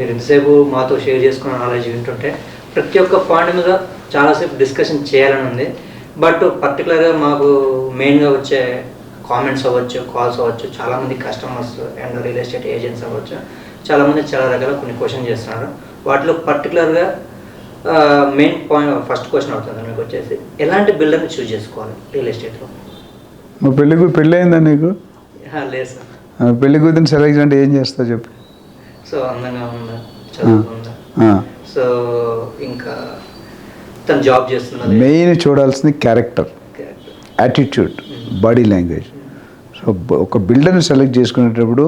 మీరు ఎంతసేపు మాతో షేర్ చేసుకున్న నాలెడ్జ్ వింటుంటే ప్రతి ఒక్క పాయింట్ మీద చాలాసేపు డిస్కషన్ చేయాలని ఉంది. బట్ పర్టికులర్గా మాకు మెయిన్గా వచ్చే కామెంట్స్ అవ్వచ్చు, కాల్స్ అవ్వచ్చు, చాలామంది customers and real estate agents అవ్వచ్చు, చాలామంది చాలా రకాల కొన్ని క్వశ్చన్ చేస్తున్నారు. వాటిలో పర్టికులర్గా మెయిన్ పాయింట్ ఫస్ట్ క్వశ్చన్ అవుతుంది మీకు వచ్చేసి, ఎలాంటి బిల్డర్ని చూస్ చేసుకోవాలి రియల్ ఎస్టేట్లో? మా పెళ్ళి అయిందా నీకు? లేదు సార్. పెళ్లి కూతురిని సెలెక్ట్ అంటే ఏం చేస్తావు చెప్పు. సో అందంగా ఉందా, చదువుకుందా, సో ఇంకా తను జాబ్ చేస్తుందా? మెయిన్ చూడాల్సింది character, attitude, body language. So ఒక బిల్డర్ని సెలెక్ట్ చేసుకునేటప్పుడు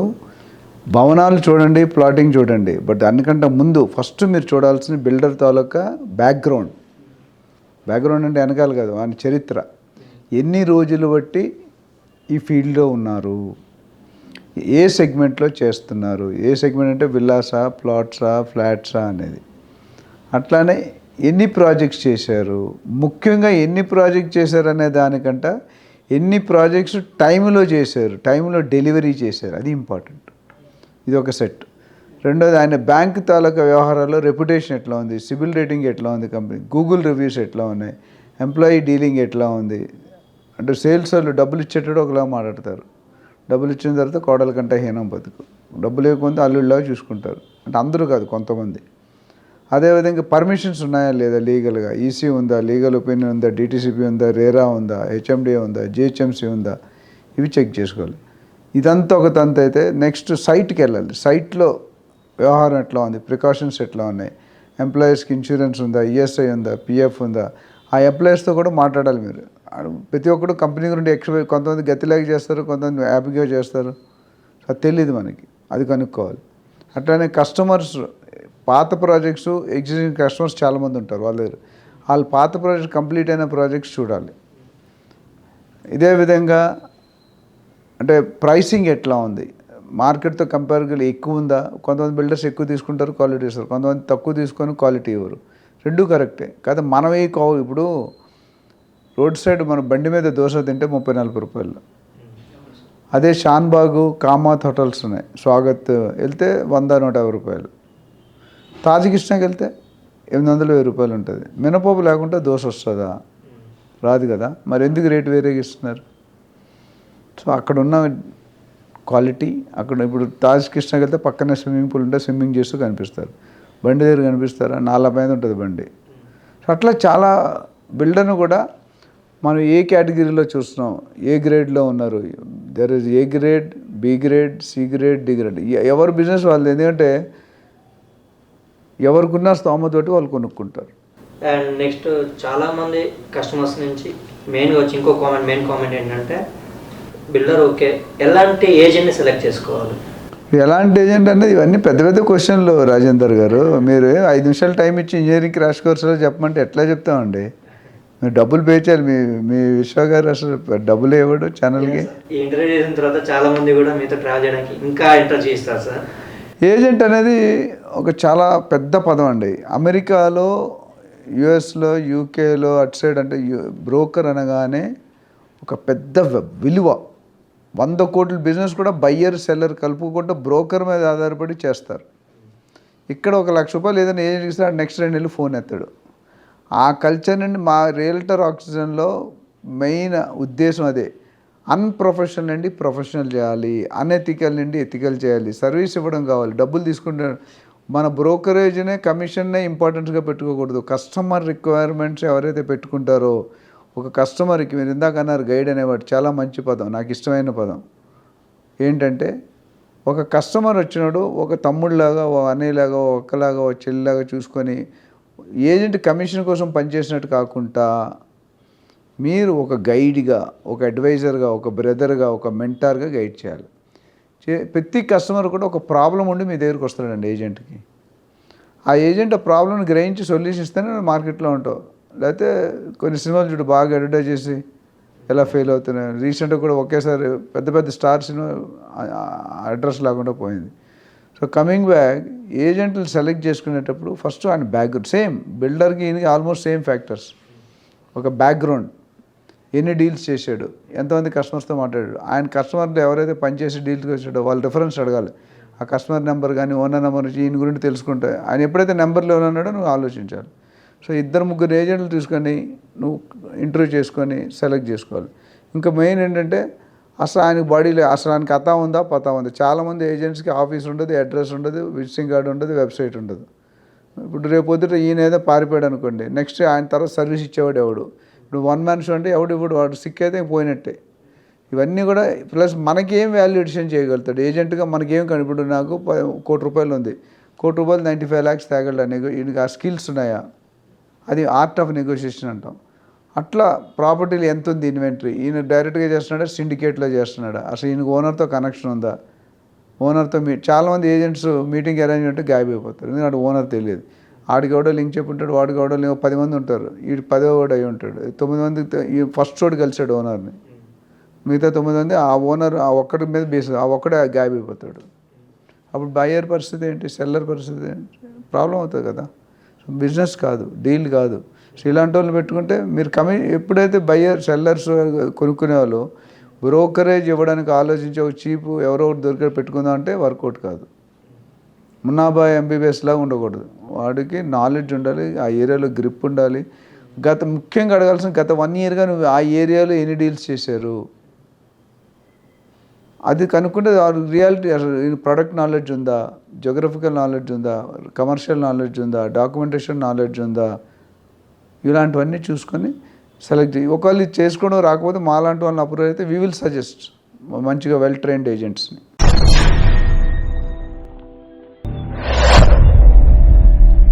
భవనాలు చూడండి, ప్లాటింగ్ చూడండి, బట్ దానికంటే ముందు ఫస్ట్ మీరు చూడాల్సిన బిల్డర్ తాలూకా బ్యాక్గ్రౌండ్ అంటే వెనకాల కాదు, ఆయన చరిత్ర, ఎన్ని రోజులు బట్టి ఈ ఫీల్డ్లో ఉన్నారు, ఏ సెగ్మెంట్లో చేస్తున్నారు, ఏ సెగ్మెంట్ అంటే విల్లాసా, ప్లాట్సా, ఫ్లాట్సా అనేది, అట్లానే ఎన్ని ప్రాజెక్ట్స్ చేశారు, ముఖ్యంగా ఎన్ని ప్రాజెక్ట్ చేశారు అనే దానికంట ఎన్ని ప్రాజెక్ట్స్ టైంలో చేశారు, టైంలో డెలివరీ చేశారు, అది ఇంపార్టెంట్. ఇది ఒక సెట్. రెండోది ఆయన బ్యాంక్ తాలూకా వ్యవహారాల్లో రెప్యుటేషన్ ఎట్లా ఉంది, సిబిల్ రేటింగ్ ఎట్లా ఉంది, కంపెనీ గూగుల్ రివ్యూస్ ఎట్లా ఉన్నాయి, ఎంప్లాయీ డీలింగ్ ఎట్లా ఉంది. అంటే సేల్స్ వాళ్ళు డబ్బులు ఇచ్చేటప్పుడు ఒకలా మాట్లాడతారు, డబ్బులు ఇచ్చిన తర్వాత కోడల కంటే హీనం బతుకు, డబ్బులు లేకపోతే అల్లుళ్ళగా చూసుకుంటారు, అంటే అందరూ కాదు కొంతమంది. అదేవిధంగా పర్మిషన్స్ ఉన్నాయా లేదా లీగల్గా, ఈసీ ఉందా, లీగల్ ఒపీనియన్ ఉందా, డిటీసీపీ ఉందా, రేరా ఉందా, హెచ్ఎండిఏ ఉందా, జిహెచ్ఎంసీ ఉందా, ఇవి చెక్ చేసుకోవాలి. ఇదంతా ఒక తంతు అయితే నెక్స్ట్ సైట్కి వెళ్ళాలి. సైట్లో వ్యవహారం ఎట్లా ఉంది, ప్రికాషన్స్ ఎట్లా ఉన్నాయి, ఎంప్లాయీస్కి ఇన్సూరెన్స్ ఉందా, ఈఎస్ఐ ఉందా, పిఎఫ్ ఉందా, ఆ ఎంప్లాయీస్తో కూడా మాట్లాడాలి మీరు. ప్రతి ఒక్కరు కంపెనీ గురించి కొంతమంది గతిలేక చేస్తారు, కొంతమంది హ్యాపీగా చేస్తారు, అది తెలియదు మనకి, అది కనుక్కోవాలి. అట్లానే కస్టమర్స్, పాత ప్రాజెక్ట్స్, ఎగ్జిస్టింగ్ కస్టమర్స్ చాలామంది ఉంటారు, వాళ్ళు పాత ప్రాజెక్ట్ కంప్లీట్ అయిన ప్రాజెక్ట్స్ చూడాలి. ఇదే విధంగా అంటే ప్రైసింగ్ ఎట్లా ఉంది, మార్కెట్తో కంపేర్గా ఎక్కువ ఉందా, కొంతమంది బిల్డర్స్ ఎక్కువ తీసుకుంటారు, క్వాలిటీ ఇస్తారు, కొంతమంది తక్కువ తీసుకొని క్వాలిటీ ఇవ్వరు, రెండూ కరెక్టే కాదు. మనమే ఇప్పుడు రోడ్ సైడ్ మన బండి మీద దోశ తింటే 30-40 రూపాయలు, అదే షాన్బాగు, కామాత్ హోటల్స్ ఉన్నాయి, స్వాగత్ వెళ్తే 100-150 రూపాయలు, తాజకిష్టాకి వెళ్తే 800-1000 రూపాయలు ఉంటుంది. మినపప్పు లేకుంటే దోశ వస్తుందా? రాదు కదా, మరి ఎందుకు రేటు వేరేగా ఇస్తున్నారు? సో అక్కడ ఉన్న క్వాలిటీ, అక్కడ ఇప్పుడు తాజకిష్టాకి వెళ్తే పక్కనే స్విమ్మింగ్ పూల్ ఉంటే స్విమ్మింగ్ చేస్తూ కనిపిస్తారు, బండి దగ్గర కనిపిస్తారా, 4 మీద ఉంటుంది బండి. సో అట్లా చాలా బిల్డర్ను కూడా మనం ఏ కేటగిరీలో చూస్తున్నాం, ఏ గ్రేడ్లో ఉన్నారు, there is A grade, B grade, C grade, D grade, ఎవరి బిజినెస్ వాళ్ళు, ఎందుకంటే ఎవరికున్న స్తోమతోటి వాళ్ళు కొనుక్కుంటారు. అండ్ నెక్స్ట్ చాలామంది కస్టమర్స్ నుంచి మెయిన్గా వచ్చి ఇంకో మెయిన్ కామెంట్ ఏంటంటే, బిల్డర్ ఓకే, ఎలాంటి ఏజెంట్ని సెలెక్ట్ చేసుకోవాలి? ఎలాంటి ఏజెంట్ అనేది ఇవన్నీ పెద్ద పెద్ద క్వశ్చన్లు రాజేందర్ గారు. మీరు 5 నిమిషాలు టైం ఇచ్చి ఇంజనీరింగ్ క్రాష్ కోర్సులో చెప్పమంటే ఎట్లా చెప్తామండి? మీరు డబ్బులు పే చేయాలి. మీ విశ్వ గారు అసలు డబ్బులు ఇవ్వడు ఛానల్కి. ఈ ఇంటర్వ్యూ చేసిన తర్వాత చాలామంది కూడా మీతో ట్రావెల్ చేయడానికి ఇంకా ఇంటర్వ్యూ చేస్తారు సార్. ఏజెంట్ అనేది ఒక చాలా పెద్ద పదం అండి. అమెరికాలో, యుఎస్లో, యూకేలో అటు సైడ్ అంటే బ్రోకర్ అనగానే ఒక పెద్ద విలువ. 100 కోట్ల బిజినెస్ కూడా బయ్యర్ సెల్లర్ కలుపుకుంటూ బ్రోకర్ మీద ఆధారపడి చేస్తారు. ఇక్కడ 1 లక్ష రూపాయలు ఏదైనా ఏజెంట్ ఇస్తే నెక్స్ట్ 2 నెలలు ఫోన్ ఎత్తాడు. ఆ కల్చర్ నుండి మా రియల్టర్ ఆక్సిజన్లో మెయిన్ ఉద్దేశం అదే. అన్ప్రొఫెషనల్ నుండి ప్రొఫెషనల్ చేయాలి, అనెథికల్ నుండి ఎథికల్ చేయాలి, సర్వీస్ ఇవ్వడం కావాలి. డబ్బులు తీసుకుంటే మన బ్రోకరేజ్నే, కమిషన్నే ఇంపార్టెంట్గా పెట్టుకోకూడదు. కస్టమర్ రిక్వైర్మెంట్స్ ఎవరైతే పెట్టుకుంటారో, ఒక కస్టమర్కి మీరు ఇందాక అన్నారు గైడ్ అనేవాడు, చాలా మంచి పదం, నాకు ఇష్టమైన పదం. ఏంటంటే ఒక కస్టమర్ వచ్చినాడు, ఒక తమ్ముడిలాగా, ఓ అన్నయ్యలాగా, ఓ అక్కలాగా, ఓ చెల్లిలాగా చూసుకొని ఏజెంట్ కమిషన్ కోసం పనిచేసినట్టు కాకుండా మీరు ఒక గైడ్గా, ఒక అడ్వైజర్గా, ఒక బ్రదర్గా, ఒక మెంటార్గా గైడ్ చేయాలి. ప్రతి కస్టమర్ కూడా ఒక ప్రాబ్లం ఉండి మీ దగ్గరికి వస్తాడండి ఏజెంట్కి. ఆ ఏజెంట్ ఆ ప్రాబ్లమ్ని గ్రహించి సొల్యూషన్ ఇస్తేనే మార్కెట్లో ఉంటావు. లేకపోతే కొన్ని సినిమాలు చూడు బాగా అడ్వర్టైజ్ చేసి ఎలా ఫెయిల్ అవుతున్నాయి. రీసెంట్గా కూడా ఒకేసారి పెద్ద పెద్ద స్టార్ సినిమా అడ్రస్ లేకుండా పోయింది. సో కమింగ్ బ్యాక్, ఏజెంట్లు సెలెక్ట్ చేసుకునేటప్పుడు ఫస్ట్ ఆయన బ్యాక్గ్రౌండ్ సేమ్, బిల్డర్కి ఈయనకి ఆల్మోస్ట్ సేమ్ ఫ్యాక్టర్స్. ఒక బ్యాక్గ్రౌండ్, ఎన్ని డీల్స్ చేశాడు, ఎంతమంది కస్టమర్స్తో మాట్లాడాడు, ఆయన కస్టమర్లు ఎవరైతే పనిచేసి డీల్స్కి వచ్చాడో వాళ్ళ రిఫరెన్స్ అడగాలి. ఆ కస్టమర్ నెంబర్ కానీ ఓనర్ నెంబర్ నుంచి ఈయన గురించి తెలుసుకుంటే ఆయన ఎప్పుడైతే నెంబర్లో ఉన్నాడో నువ్వు ఆలోచించాలి. సో 2-3 ఏజెంట్లు తీసుకొని నువ్వు ఇంటర్వ్యూ చేసుకొని సెలెక్ట్ చేసుకోవాలి. ఇంకా మెయిన్ ఏంటంటే అసలు ఆయనకి బాడీలో అసలు ఆయనకి అతా ఉందా పతా ఉందా. చాలామంది ఏజెంట్స్కి ఆఫీస్ ఉండదు, అడ్రస్ ఉండదు, విజిటింగ్ కార్డు ఉండదు, వెబ్సైట్ ఉండదు. ఇప్పుడు రేపు పొద్దుట ఈయన ఏదో పారిపోయాడు అనుకోండి, నెక్స్ట్ ఆయన తర్వాత సర్వీస్ ఇచ్చేవాడు ఎవడు. ఇప్పుడు 1 మ్యాన్ షో అంటే ఎవడు ఇప్పుడు వాడు సిక్ అయితే పోయినట్టే. ఇవన్నీ కూడా ప్లస్ మనకేం వాల్యూ ఎడిషన్ చేయగలుగుతాడు ఏజెంట్గా. మనకేం ఇప్పుడు నాకు ₹1 కోటి ఉంది, ₹1 కోటి 95 lakhs తేగలడు. ఈయనకి ఆ స్కిల్స్ ఉన్నాయా? అది ఆర్ట్ ఆఫ్ నెగోషియేషన్ అంటాం. అట్లా ప్రాపర్టీలు ఎంత ఉంది ఇన్వెంటరీ, ఈయన డైరెక్ట్గా చేస్తున్నాడా, సిండికేట్లో చేస్తున్నాడా, అసలు ఈయనకు ఓనర్తో కనెక్షన్ ఉందా, ఓనర్తో చాలామంది ఏజెంట్స్ మీటింగ్ అరేంజ్మెంట్ గాయబ్ అయిపోతారు. ఎందుకంటే ఓనర్ తెలియదు. ఆడికి ఎవడో లింక్ చెప్పి ఉంటాడు, వాడికి ఎవడో 10 మంది ఉంటారు, వీడు 10వ వాడు అయి ఉంటాడు. 9 మంది ఈ ఫస్ట్ చోటు కలిసాడు ఓనర్ని, మిగతా 9 మంది ఆ ఓనర్ ఆ ఒక్కడి మీద బేస్ ఆ ఒక్కడే గాయబ్ అయిపోతాడు. అప్పుడు బయ్యర్ పరిస్థితి ఏంటి, సెల్లర్ పరిస్థితి ఏంటి, ప్రాబ్లం అవుతుంది కదా. బిజినెస్ కాదు, డీల్ కాదు. సో ఇలాంటి వాళ్ళని పెట్టుకుంటే మీరు ఎప్పుడైతే బయ్యర్ సెల్లర్స్ కొనుక్కునే వాళ్ళు బ్రోకరేజ్ ఇవ్వడానికి ఆలోచించి ఒక చీపు ఎవరో ఒకటి దొరికే పెట్టుకుందాం అంటే వర్కౌట్ కాదు. మున్నాబాయ్ MBBS లాగా ఉండకూడదు. వాడికి నాలెడ్జ్ ఉండాలి, ఆ ఏరియాలో గ్రిప్ ఉండాలి. ముఖ్యంగా అడగాల్సిన గత 1 yearగా నువ్వు ఆ ఏరియాలో ఎన్ని డీల్స్ చేశారు అది కనుక్కుంటే రియాలిటీ. అసలు ప్రొడక్ట్ నాలెడ్జ్ ఉందా, జోగ్రఫికల్ నాలెడ్జ్ ఉందా, కమర్షియల్ నాలెడ్జ్ ఉందా, డాక్యుమెంటేషన్ నాలెడ్జ్ ఉందా, ఇలాంటివన్నీ చూసుకొని సెలెక్ట్ చేయి. ఒకవేళ ఇది చేసుకోవడం రాకపోతే మాలాంటి వాళ్ళని అప్రూవ్ అయితే వీ విల్ సజెస్ట్ మంచిగా వెల్ ట్రైన్డ్ ఏజెంట్స్ని.